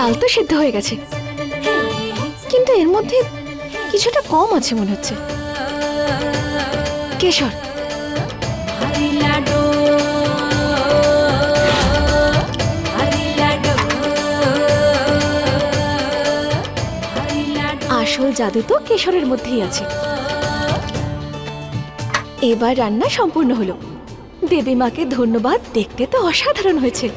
চাল তো সিদ্ধ হয়ে গেছে, কিন্তু এর মধ্যে কিছুটা কম আছে মনে হচ্ছে। কেশর, আসল জাদু তো কেশরের মধ্যেই আছে। এবার রান্না সম্পূর্ণ হলো। দেবী মাকে ধন্যবাদ, দেখতে তো অসাধারণ হয়েছে।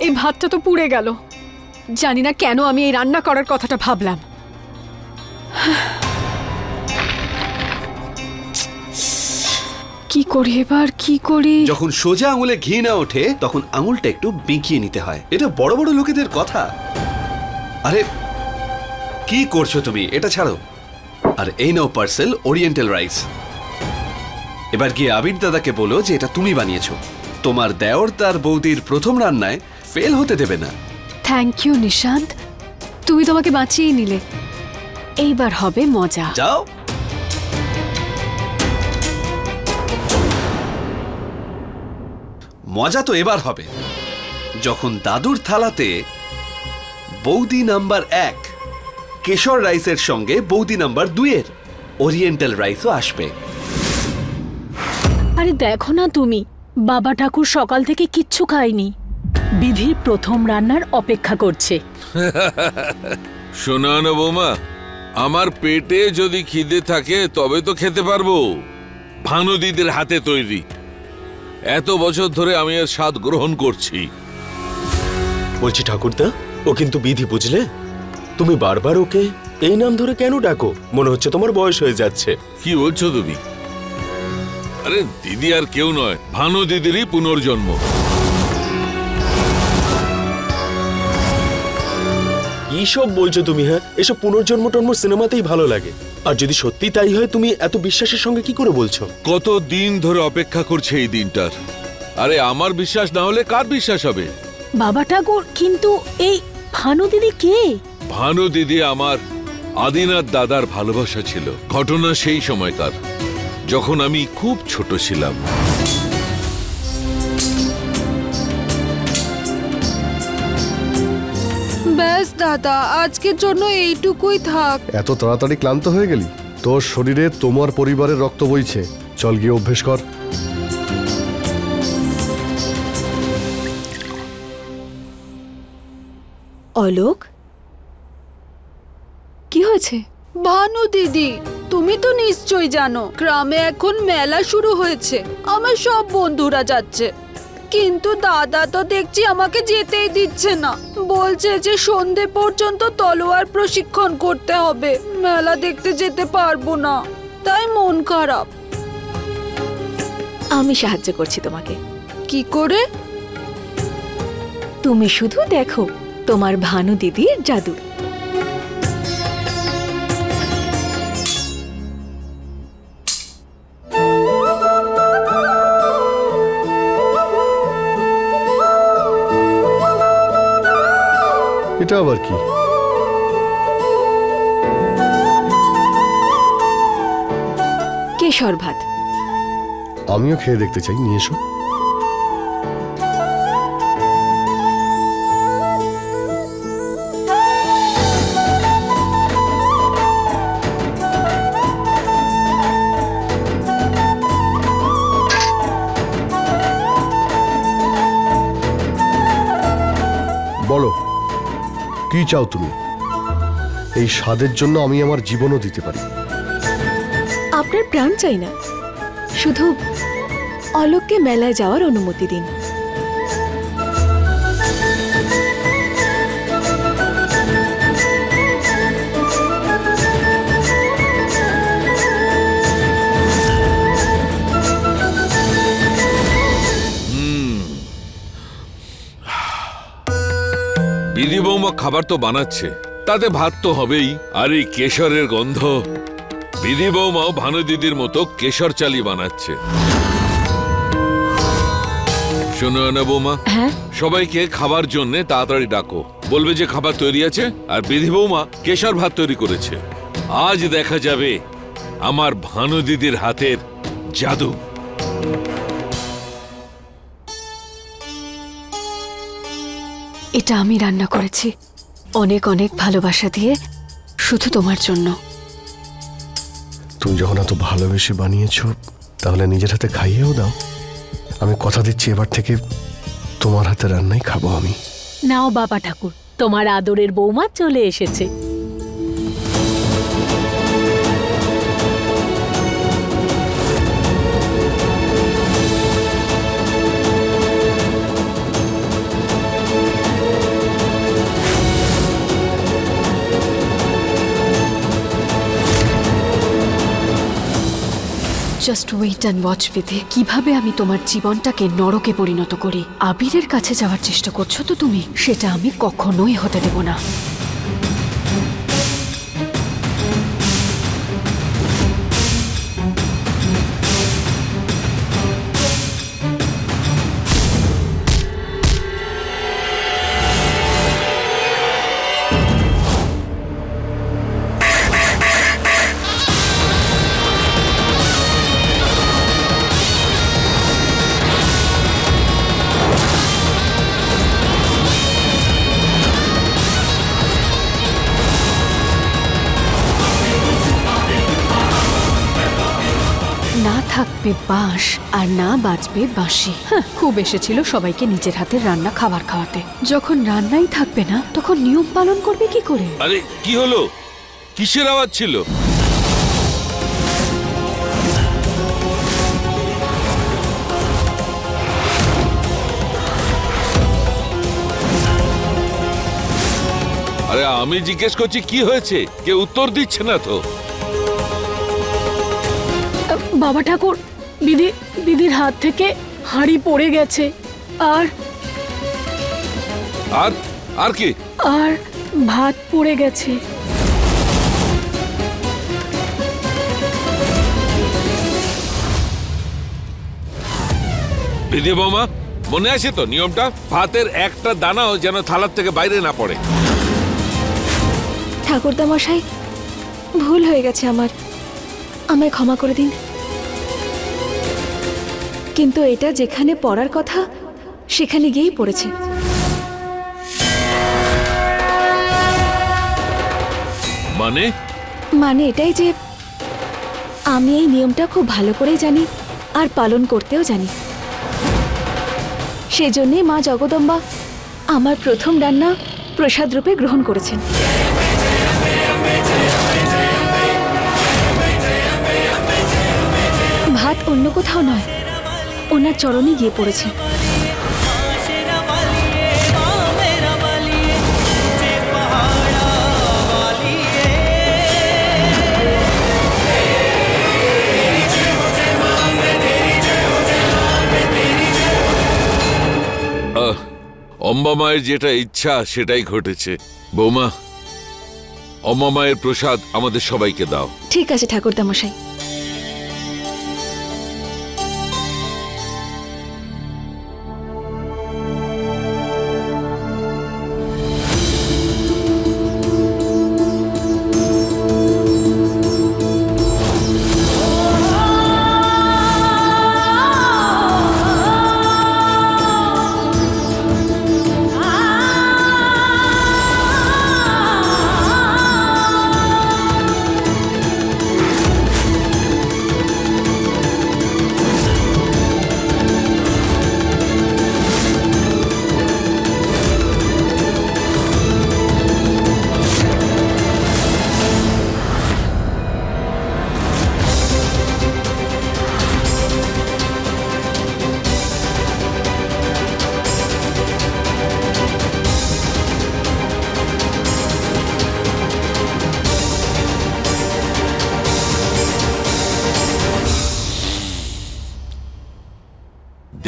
এই ভাতটা তো পুড়ে গেল। জানি না কেন আমি এই রান্না করার কথাটা ভাবলাম। কি করি এবার, কি করি? যখন সোজা আঙুলে ঘি না ওঠে তখন আঙুলটা একটু বেঁকিয়ে নিতে হয়। এটা বড় বড় লোকেদের কথা। আরে কি করছো তুমি? এটা ছাড়ো। আর এই নাও পার্সেল ওরিয়েন্টাল রাইস। এবার গিয়ে আবির দাদাকে বলো যে এটা তুমি বানিয়েছো। তোমার দেওর তার বৌদির প্রথম রান্নায় ফেল হতে দেবে না। থ্যাংক ইউ নিশান্ত, তুমি তোমাকে বাঁচিয়ে নিলে। এইবার হবে মজা। যাও। মজা তো এবার হবে যখন দাদুর থালাতে বৌদি নাম্বার 1 কেশর রাইসের সঙ্গে বৌদি নাম্বার 2 এর ওরিয়েন্টাল রাইসও আসবে। আরে দেখো না তুমি, বাবা ঠাকুর সকাল থেকে কিচ্ছু খায়নি, বিধির প্রথম রান্নার অপেক্ষা করছে। শোনো না বৌমা, আমার পেটে যদি খিদে থাকে তবে তো খেতে পারবো। ভানু দিদির হাতে তৈরি, এত বছর ধরে আমি এর স্বাদ গ্রহণ করছি। বলছি ঠাকুরদা, ও কিন্তু বিধি, বুঝলে? তুমি বারবার ওকে এই নাম ধরে কেন ডাকো? মনে হচ্ছে তোমার বয়স হয়ে যাচ্ছে। কি বলছো তুমি? আরে দিদি আর কেউ নয়, ভানু দিদিরই পুনর্জন্ম। কি সব বলছো তুমি? হ্যাঁ, এসব পুনর্জন্ম টন্ম সিনেমাতেই ভালো লাগে। আর যদি সত্যি তাই হয়, তুমি এত বিশ্বাসের সঙ্গে কি করে বলছো? কত দিন ধরে অপেক্ষা করছে এই দিনটার। আরে আমার বিশ্বাস না হলে কার বিশ্বাস হবে? বাবা ঠাকুর, কিন্তু এই ভানু দিদি কে? ভানু দিদি আমার আদিনাথ দাদার ভালোবাসা ছিল। ঘটনা সেই সময়কার, যখন আমি খুব ছোট ছিলাম। ব্যাস দাদা, আজকের জন্য এইটুকুই থাক। এত তাড়াতাড়ি ক্লান্ত হয়ে গেলি? তোর শরীরে তোমার পরিবারের রক্ত বইছে, চল গিয়ে অভ্যেস কর। অলোক, কি হয়েছে? ভানু দিদি, তুমি তো নিশ্চয়ই জানো গ্রামে এখন মেলা শুরু হয়েছে। আমার সব বন্ধুরা যাচ্ছে, কিন্তু দাদা তো দেখছি আমাকে যেতেই দিচ্ছে না। বলছে যে সন্ধে পর্যন্ত তলোয়ার প্রশিক্ষণ করতে হবে, মেলা দেখতে যেতে পারবো না। তাই মন খারাপ। আমি সাহায্য করছি তোমাকে। কি করে? তুমি শুধু দেখো তোমার ভানু দিদির জাদু। এটা আবার কি? কেশর ভাত। আমিও খেয়ে দেখতে চাই, নিয়ে এসো। বলো, কি চাও তুমি? এই স্বাদের জন্য আমি আমার জীবনও দিতে পারি। আপনার প্রাণ চাই না, শুধু অলোককে মেলায় যাওয়ার অনুমতি দিন। বিধি বৌমা খাবার তো বানাচ্ছে, তাতে ভাত তো হবেই। আর এই কেশরের গন্ধ, বিধি বৌমাও ভানু দিদির মতো কেশর চালি বানাচ্ছে। শোনো না বৌমা, সবাইকে খাবার জন্য তাড়াতাড়ি ডাকো। বলবে যে খাবার তৈরি আছে, আর বিধি বৌমা কেশর ভাত তৈরি করেছে। আজ দেখা যাবে আমার ভানু দিদির হাতের জাদু। এটা আমি রান্না করেছি অনেক অনেক ভালোবাসা দিয়ে, শুধু তোমার জন্য। তুমি যখন এত ভালোবেসে বানিয়েছো তাহলে নিজের হাতে খাইয়েও দাও। আমি কথা দিচ্ছি এবার থেকে তোমার হাতে রান্নাই খাবো আমি। নাও বাবা ঠাকুর, তোমার আদরের বৌমা চলে এসেছে। জাস্ট ওয়েট অ্যান্ড ওয়াচ বিধি, কিভাবে আমি তোমার জীবনটাকে নরকে পরিণত করি। আবিরের কাছে যাওয়ার চেষ্টা করছো তো তুমি, সেটা আমি কখনোই হতে দেব না। না থাকবে বাঁশ আর না বাজবে বাঁশি। খুব এসেছিল সবাইকে নিজের হাতের রান্না খাবার খাওয়াতে, যখন রান্নাই থাকবে না তখন নিয়ম পালন করবে কি করে? আরে কি হলো? কিসের আওয়াজ ছিল? আরে আমি জিজ্ঞেস করছি কি হয়েছে, কেউ উত্তর দিচ্ছে না তো। বাবা ঠাকুর, দিদির হাত থেকে হাঁড়ি পড়ে গেছে। আর আর আর কি? আর ভাত পড়ে গেছে। বিধি বৌমা, মনে আছে তো নিয়মটা? ভাতের একটা দানাও যেন থালার থেকে বাইরে না পড়ে। ঠাকুরদা মশাই, ভুল হয়ে গেছে আমার, আমায় ক্ষমা করে দিন। কিন্তু এটা যেখানে পড়ার কথা সেখানে গিয়েই পড়েছে। মানে এটাই যে আমি এই নিয়মটা খুব ভালো করেই জানি আর পালন করতেও জানি। সেজন্যই মা জগদম্বা আমার প্রথম রান্না প্রসাদ রূপে গ্রহণ করেছেন। ভাত অন্য কোথাও নয়, ওনার চরণে গিয়ে পড়েছে। অম্বা মায়ের যেটা ইচ্ছা সেটাই ঘটেছে। বৌমা, অম্বা মায়ের প্রসাদ আমাদের সবাইকে দাও। ঠিক আছে ঠাকুরদা মশাই।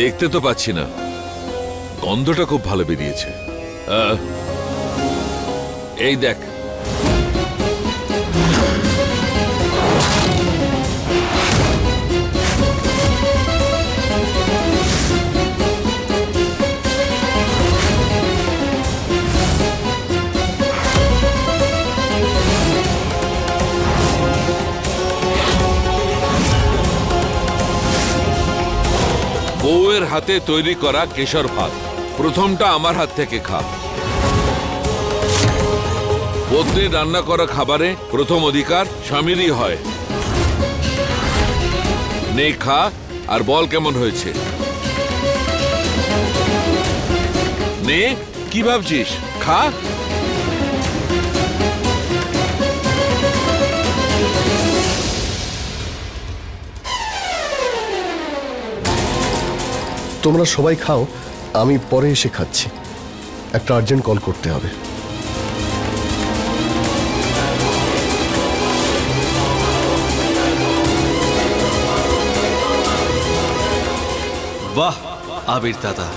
দেখতে তো পাচ্ছি না, গন্ধটা খুব ভালো বেরিয়েছে। এই দেখ, বউয়ের হাতে তৈরি করা কেশর ভাত। প্রথমটা আমার হাত থেকে খা। পত্নীর রান্না করা খাবারে প্রথম অধিকার স্বামীরই হয়। নে খা আর বল কেমন হয়েছে। নে, কি ভাবছিস? খা। তোমরা সবাই খাও, আমি পরে এসে খাচ্ছি। একটা আর্জেন্ট কল করতে হবে। বাহ আবির দাদা,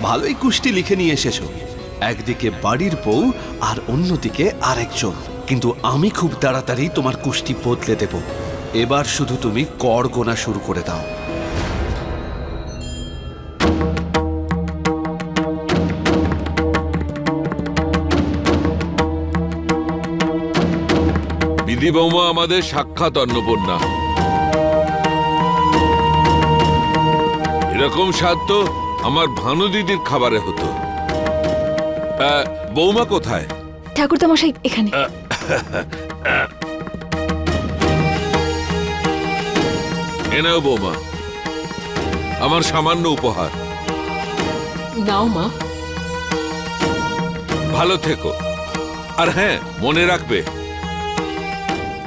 ভালোই কুষ্টি লিখে নিয়ে এসেছো। একদিকে বাড়ির বউ আর অন্যদিকে আরেকজন। কিন্তু আমি খুব তাড়াতাড়ি তোমার কুষ্টি বদলে দেব। এবার শুধু তুমি কর গোনা শুরু করে দাও। বিধি বৌমা আমাদের সাক্ষাৎ অন্নপূর্ণা। এরকম স্বাদ তো আমার ভানু দিদির খাবারে হতো। বৌমা কোথায়? ঠাকুরদা মশাই এখানে। এ নাও বৌমা, আমার সামান্য উপহার। নাও মা। ভালো থেকো। আর হ্যাঁ, মনে রাখবে,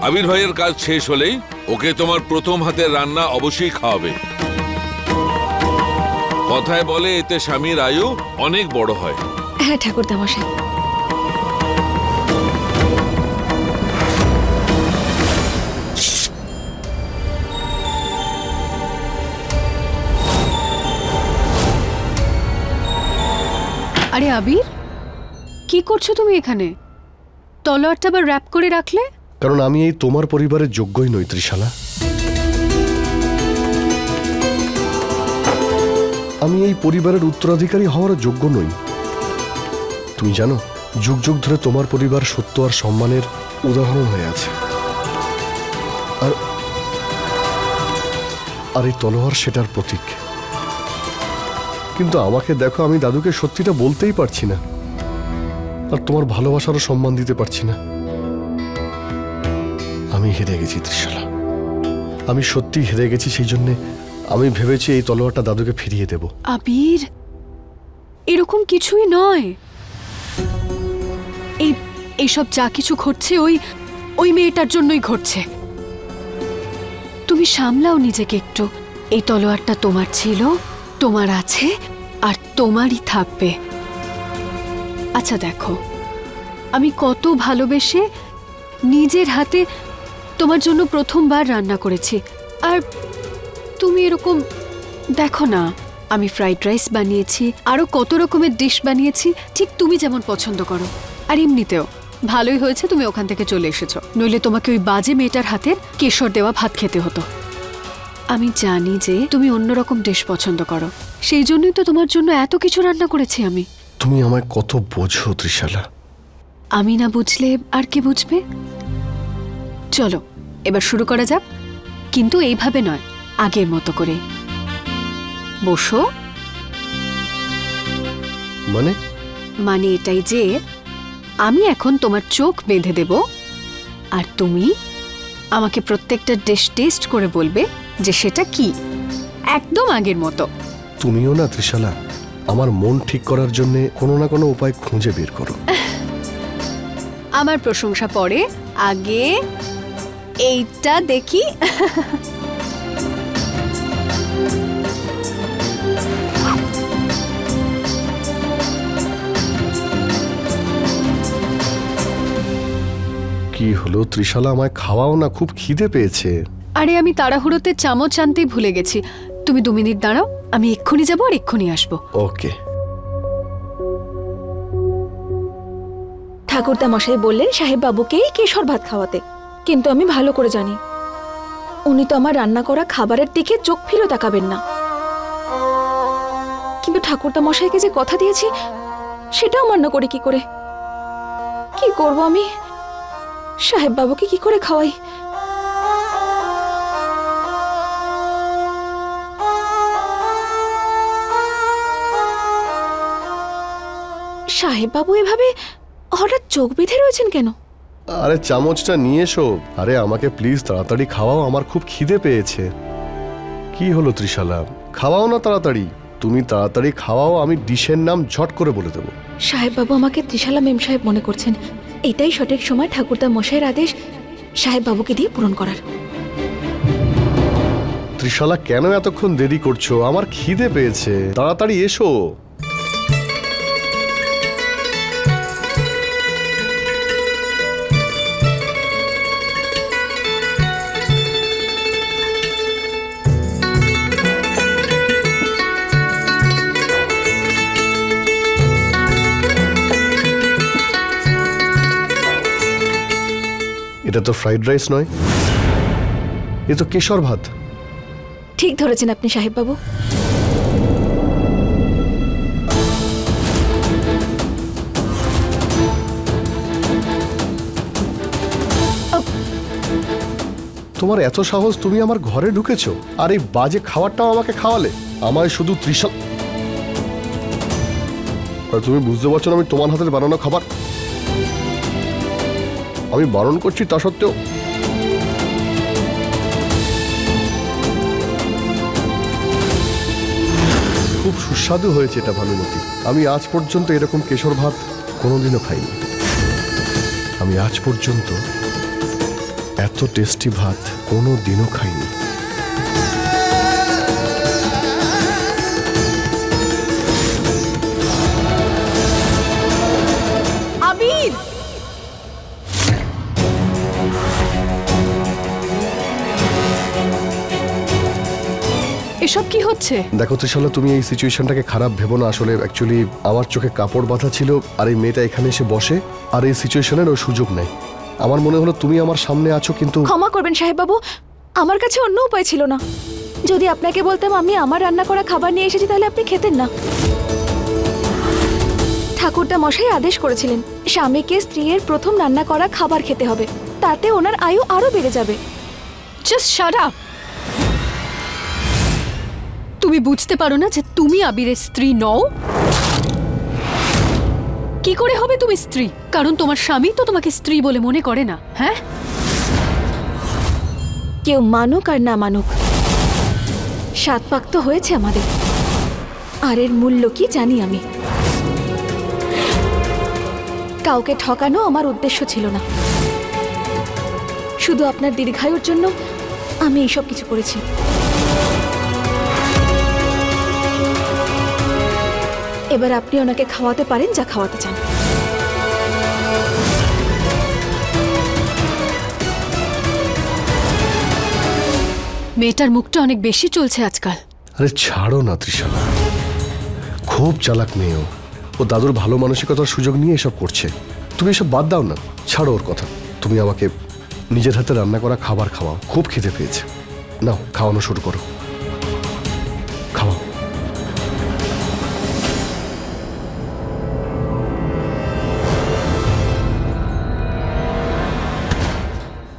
আবির ভাইয়ের কাজ শেষ হলেই ওকে তোমার প্রথম হাতের রান্না অবশ্যই খাওয়াবে। কথায় বলে এতে স্বামীর আয়ু অনেক বড় হয়। হ্যাঁ ঠাকুরদা মশাই। আরে আবির, কি করছো তুমি এখানে? তলোয়ারটা আবার র্যাপ করে রাখলে? কারণ আমি এই তোমার পরিবারের যোগ্যই নই ত্রিশালা। আমি এই পরিবারের উত্তরাধিকারী হওয়ার যোগ্য নই। তুমি জানো, যুগ যুগ ধরে তোমার পরিবার সত্য আর সম্মানের উদাহরণ হয়ে আছে। আর এই তলোয়ার সেটার প্রতীক। কিন্তু আমাকে দেখো, আমি দাদুকে সত্যিটা বলতেই পারছি না, আর তোমার ভালোবাসারও সম্মান দিতে পারছি না। আমি হেরে গেছি ত্রিশালা, আমি সত্যি হেরে গেছি। সেই জন্যে আমি ভেবেছি এই তলোয়ারটা দাদুকে ফিরিয়ে দেব। আবির, এরকম কিছুই নয়। এইসব যা কিছু ঘটছে ওই মেয়েটার জন্যই ঘটছে। তুমি সামলাও নিজেকে একটু। এই তলোয়ারটা তোমার ছিল, তোমার আছে, আর তোমারই থাকবে। আচ্ছা দেখো, আমি কত ভালোবেসে নিজের হাতে তোমার জন্য প্রথমবার রান্না করেছি, আর তুমি এরকম দেখো না, আমি ফ্রাইড রাইস বানিয়েছি, আরো কত রকমের ডিশ বানিয়েছি, ঠিক তুমি যেমন পছন্দ করো। আর এমনিতেও ভালোই হয়েছে তুমি ওখান থেকে চলে এসেছো, নইলে তোমাকে ওই বাজে মেয়েটার হাতের কেশর দেওয়া ভাত খেতে হতো। আমি জানি যে তুমি অন্যরকম ডিশ পছন্দ করো, সেই জন্যই তো তোমার জন্য এত কিছু রান্না করেছি আমি। তুমি আমায় কত বোঝো ত্রিশালা। আমি না বুঝলে আর কে বুঝবে? চলো এবার শুরু করা যাক, কিন্তু এইভাবে নয়, আগের মতো করে। বসো। মানে এটাই যে আমি এখন তোমার চোখ বেঁধে দেব, আর তুমি আমাকে প্রত্যেকটা ডিশ টেস্ট করে বলবে যে সেটা কি, একদম আগের মতো। তুমিও না ত্রিশালা, আমার মন ঠিক করার জন্য কোনো না কোনো উপায় খুঁজে বের করো। আমার প্রশংসা পরে, আগে এইটা দেখি। কি হলো ত্রিশালা, আমায় খাওয়াও না, খুব খিদে পেয়েছে। আরে আমি তাড়াহুড়োতে চামচ আনতেই ভুলে গেছি। তুমি 2 মিনিট দাঁড়াও, আমি এক্ষুনি যাবো আর এক্ষুনি আসবো। ওকে। ঠাকুরদা মশাই বললেন সাহেব বাবুকেই কেশর ভাত খাওয়াতে, কিন্তু আমি ভালো করে জানি উনি তো আমার রান্না করা খাবারের দিকে চোখ ফিরে তাকাবেন না। কিন্তু ঠাকুরদা মশাইকে যে কথা দিয়েছি সেটাও মান্য করে কি করে? কি করব আমি? সাহেব বাবুকে কি করে খাওয়াই? সাহেব বাবু এভাবে হঠাৎ চোখ বেঁধে রয়েছেন কেন? আরে চামচটা নিয়ে এসো। আরে আমাকে প্লিজ তাড়াতাড়ি খাওয়াও, আমার খুব খিদে পেয়েছে। কি হলো ত্রিশালা, খাওয়াও না তাড়াতাড়ি। তুমি তাড়াতাড়ি খাওয়াও, আমি ডিশের নাম ঝট করে বলে দেবো। সাহেব বাবু আমাকে ত্রিশালা মেম সাহেব মনে করছেন। এটাই সঠিক সময় ঠাকুরদা মশাইয়ের আদেশ সাহেব বাবুকে দিয়ে পূরণ করার। ত্রিশালা কেন এতক্ষণ দেরি করছো? আমার খিদে পেয়েছে, তাড়াতাড়ি এসো। এটা তো ফ্রাইড রাইস নয়, এ তো কেশর ভাত। ঠিক ধরেছেন আপনি সাহেব বাবু। তোমার এত সাহস, তুমি আমার ঘরে ঢুকেছো আর এই বাজে খাবারটাও আমাকে খাওয়ালে। আমায় শুধু ত্রিশাল, তুমি বুঝতে পারছো না আমি তোমার হাতের বানানো খাবার আমি বারণ করছি, তা সত্ত্বেও খুব সুস্বাদু হয়েছে এটা ভানুমতি। আমি আজ পর্যন্ত এরকম কেশর ভাত কোনোদিনও খাইনি। আমি আজ পর্যন্ত এত টেস্টি ভাত কোনোদিনও খাইনি। আবির, এসব কি হচ্ছে? দেখো ত্রিশালা, তুমি এই সিচুয়েশনটাকে খারাপ ভেবো না। আসলে অ্যাকচুয়ালি আমার চোখে কাপড় বাঁধা ছিল আর এই মেয়েটা এখানে এসে বসে আর এই সিচুয়েশনের ওই সুযোগ নেই। আমার মনে হলো তুমি আমার সামনে আছো, কিন্তু ক্ষমা করবেন সাহেব বাবু, আমার কাছে অন্য উপায় ছিল না। যদি আপনাকে বলতাম আমি আমার রান্না করা খাবার নিয়ে এসেছি তাহলে আপনি খেতেন না। ঠাকুরদা মশাই আদেশ করেছিলেন স্বামীকে স্ত্রীর প্রথম রান্না করা খাবার খেতে হবে, তাতে ওনার আয়ু আরো বেড়ে যাবে। Just shut up. তুমি বুঝতে পারো না যে তুমি আবিরের স্ত্রী নও? কি করে হবে তুমি স্ত্রী? কারণ তোমার স্বামী তো তোমাকে স্ত্রী বলে মনে করে না। হ্যাঁ, কেউ মানুক আর না মানুক, 7 পাক তো হয়েছে আমাদের, আর এর মূল্য কি জানি আমি। কাউকে ঠকানো আমার উদ্দেশ্য ছিল না, শুধু আপনার দীর্ঘায়ুর জন্য আমি এইসব কিছু করেছি। এবার আপনি ওনাকে খাওয়াতে পারেন যা খাওয়াতে চান। মেয়েটার মুখটা অনেক বেশি চলছে আজকাল। আরে ছাড়ো না ত্রিশালা, খুব চালাক মেয়ে ও দাদুর ভালো মানসিকতার সুযোগ নিয়ে এসব করছে। তুমি এসব বাদ দাও না, ছাড়ো ওর কথা। তুমি আমাকে নিজের হাতে রান্না করা খাবার খাওয়াও, খুব খিদে পেয়েছে। নাও খাওয়ানো শুরু করো, খাওয়াও।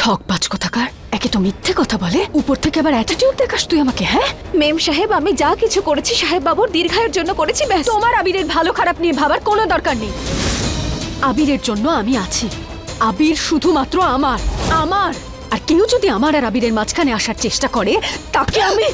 ঠকবাজ কোথাকার, একে তো মিথ্যে কথা বলে, উপর থেকে আবার অ্যাটিটিউড দেখাস তুই আমাকে। হ্যাঁ মেম সাহেব, আমি যা কিছু করেছি সাহেব বাবুর দীর্ঘায়ুর জন্য করেছি, ব্যাস। তোমার আবিরের ভালো খারাপ নিয়ে ভাবার কোনো দরকার নেই। আবিরের জন্য আমি আছি, আবির শুধুমাত্র আমার। আমার আর কেউ যদি আমার আর আবিরের মাঝখানে আসার চেষ্টা করে তাকে আমি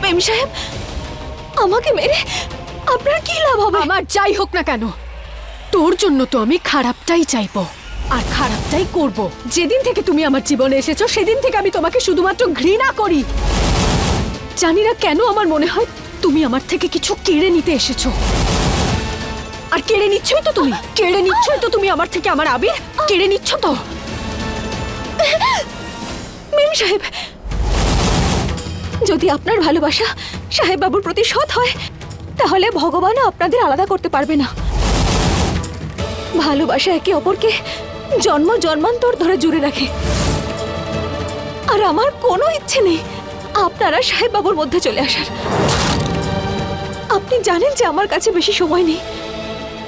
মেম সাহেব, আমাকে মেরে আপনার কি লাভ হবে? আমার যাই হোক না কেন, তোর জন্য তো আমি খারাপটাই চাইবো আর খারাপটাই করব। যেদিন থেকে তুমি আমার জীবনে এসেছো সেদিন থেকে আমি তোমাকে শুধুমাত্র ঘৃণা করি। জানি না কেন আমার মনে হয় তুমি আমার থেকে কিছু কেড়ে নিতে এসেছো। আর কেড়ে নিচ্ছই তো তুমি, কেড়ে নিচ্ছই তো তুমি আমার থেকে আমার আবির কেড়ে নিচ্ছ তো। মেম সাহেব, যদি আপনার ভালোবাসা সাহেব বাবুর প্রতি সৎ হয় তাহলে ভগবানও আপনাদের আলাদা করতে পারবে না। ভালোবাসা একে অপরকে জন্ম জন্মান্তর ধরে জুড়ে রাখে। আর আমার কোনো ইচ্ছে নেই আপনারা সাহেব বাবুর মধ্যে চলে আসার। আপনি জানেন যে আমার কাছে বেশি সময় নেই।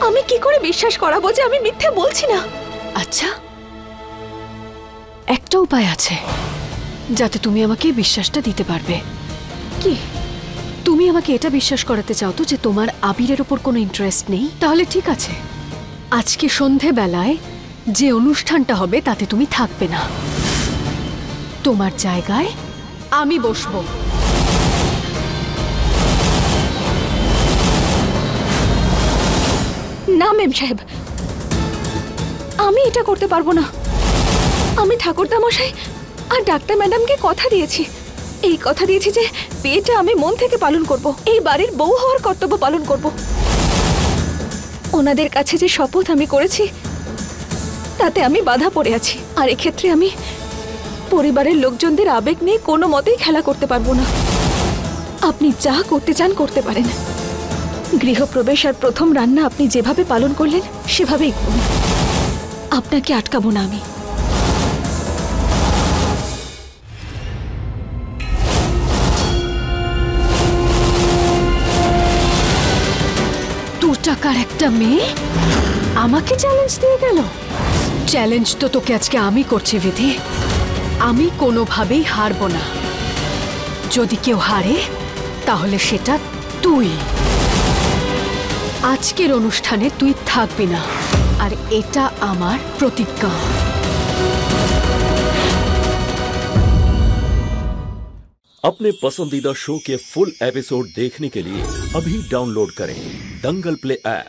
আমি কি করে বিশ্বাস করাবো যে আমি মিথ্যে বলছি না? আচ্ছা, একটা উপায় আছে যাতে তুমি আমাকে বিশ্বাসটা দিতে পারবে। কি? তুমি আমাকে এটা বিশ্বাস করাতে চাও তো যে তোমার আবিরের ওপর কোনো ইন্টারেস্ট নেই? তাহলে ঠিক আছে, আজকে সন্ধেবেলায় যে অনুষ্ঠানটা হবে তাতে তুমি থাকবে না। তোমার জায়গায় আমি বসবো। না মেম সাহেব, আমি এটা করতে পারবো না। আমি ঠাকুরদা মশাই আর ডাক্তার ম্যাডামকে কথা দিয়েছি। এই কথা দিয়েছি যে বিয়েটা আমি মন থেকে পালন করব, এই বাড়ির বউ হওয়ার কর্তব্য পালন করব। ওনাদের কাছে যে শপথ আমি করেছি তাতে আমি বাধা পড়ে আছি। আর এক্ষেত্রে আমি পরিবারের লোকজনদের আবেগ নিয়ে কোনো মতেই খেলা করতে পারবো না। আপনি যা করতে চান করতে পারেন। গৃহপ্রবেশ আর প্রথম রান্না আপনি যেভাবে পালন করলেন সেভাবেই করুন। আপনাকে আটকাবো না আমি। টাকার একটা মেয়ে আমাকে চ্যালেঞ্জ দিয়ে গেল। চ্যালেঞ্জ তো তোকে আজকে আমি করছি বিধি। আমি কোনোভাবেই হারবো না। যদি কেউ হারে তাহলে সেটা তুই। আজকের অনুষ্ঠানে তুই থাকবি না, আর এটা আমার প্রতিজ্ঞা। अपने पसंदीदा शो के फुल एपिसोड देखने के लिए अभी डाउनलोड करें दंगल प्ले ऐप।